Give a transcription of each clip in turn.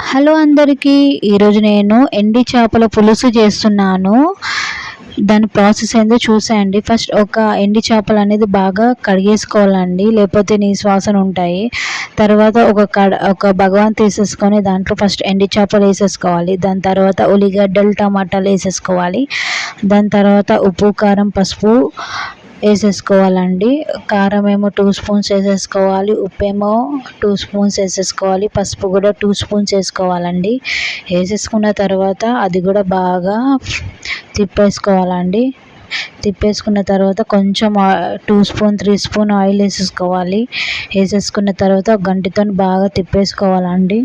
Hello అందరికీ. ఈరోజు నేను ఎండి చేపల పులుసు చేస్తున్నాను. దాని ప్రాసెస్ ఏందో చూసేయండి. ఫస్ట్ ఒక ఎండి చేపలు అనేది బాగా కడిగేసుకోవాలండి, లేకపోతే నీ శ్వాసన ఉంటాయి. తర్వాత ఒక భగవాన్ తీసేసుకొని దాంట్లో ఫస్ట్ ఎండి చేపలు వేసేసుకోవాలి. దాని తర్వాత ఉల్లిగడ్డలు టమాటాలు వేసేసుకోవాలి. దాని తర్వాత ఉప్పు కారం పసుపు వేసేసుకోవాలండి. కారం ఏమో 2 స్పూన్స్ వేసేసుకోవాలి, ఉప్పు ఏమో 2 స్పూన్స్ వేసేసుకోవాలి, పసుపు కూడా 2 స్పూన్స్ వేసుకోవాలండి. వేసేసుకున్న తర్వాత అది కూడా బాగా తిప్పేసుకోవాలండి. తిప్పేసుకున్న తర్వాత కొంచెం 2 స్పూన్ 3 స్పూన్ ఆయిల్ వేసేసుకోవాలి. వేసేసుకున్న తర్వాత గంటితో బాగా తిప్పేసుకోవాలండి.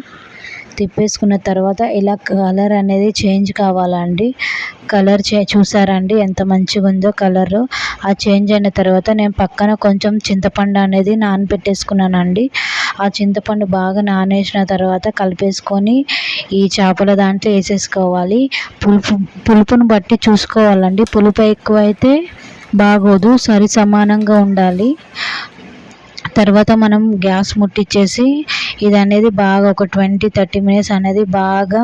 తిప్పేసుకున్న తర్వాత ఇలా కలర్ అనేది చేంజ్ కావాలండి. కలర్ చూసారండి ఎంత మంచిగా ఉందో కలరు. ఆ చేంజ్ అయిన తర్వాత నేను పక్కన కొంచెం చింతపండు అనేది నానబెట్టేసుకున్నానండి. ఆ చింతపండు బాగా నానేసిన తర్వాత కలిపేసుకొని ఈ చేపల దాంట్లో వేసేసుకోవాలి. పులుపును బట్టి చూసుకోవాలండి. పులుపు ఎక్కువైతే బాగోదు, సరి సమానంగా ఉండాలి. తర్వాత మనం గ్యాస్ ముట్టించేసి ఇది అనేది బాగా ఒక 20-30 మినిట్స్ అనేది బాగా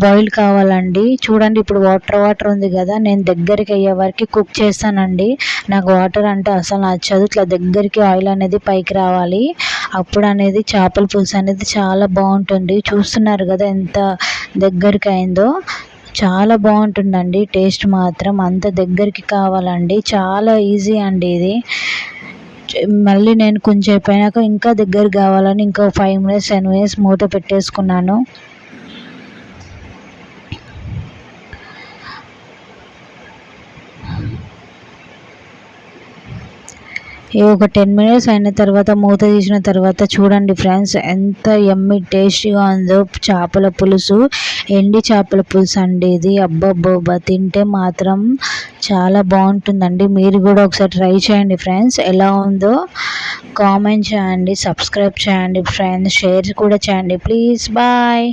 బాయిల్ కావాలండి. చూడండి ఇప్పుడు వాటర్ ఉంది కదా, నేను దగ్గరికి అయ్యే వరకు కుక్ చేస్తానండి. నాకు వాటర్ అంటే అసలు నచ్చదు. ఇట్లా దగ్గరికి ఆయిల్ అనేది పైకి రావాలి. అప్పుడు అనేది చేపల పులుసు అనేది చాలా బాగుంటుంది. చూస్తున్నారు కదా ఎంత దగ్గరికి అయిందో. చాలా బాగుంటుందండి. టేస్ట్ మాత్రం అంత దగ్గరికి కావాలండి. చాలా ఈజీ అండి ఇది. మళ్ళీ నేను కొంచెం అయిపోయినాక ఇంకా దగ్గర కావాలని ఇంకో 5 మినిట్స్ 10 మినిట్స్ మూత పెట్టేసుకున్నాను. ఒక 10 మినిట్స్ అయిన తర్వాత మూత తీసిన తర్వాత చూడండి ఫ్రెండ్స్ ఎంత యమ్మీ టేస్టీగా ఉందో చేపల పులుసు. ఎండి చేపల పులుసు అండి ఇది. అబ్బబ్బబ్బా, తింటే మాత్రం చాలా బాగుంటుందండి. మీరు కూడా ఒకసారి ట్రై చేయండి ఫ్రెండ్స్. ఎలా ఉందో కామెంట్ చేయండి, సబ్స్క్రైబ్ చేయండి ఫ్రెండ్స్, షేర్ కూడా చేయండి ప్లీజ్. బాయ్.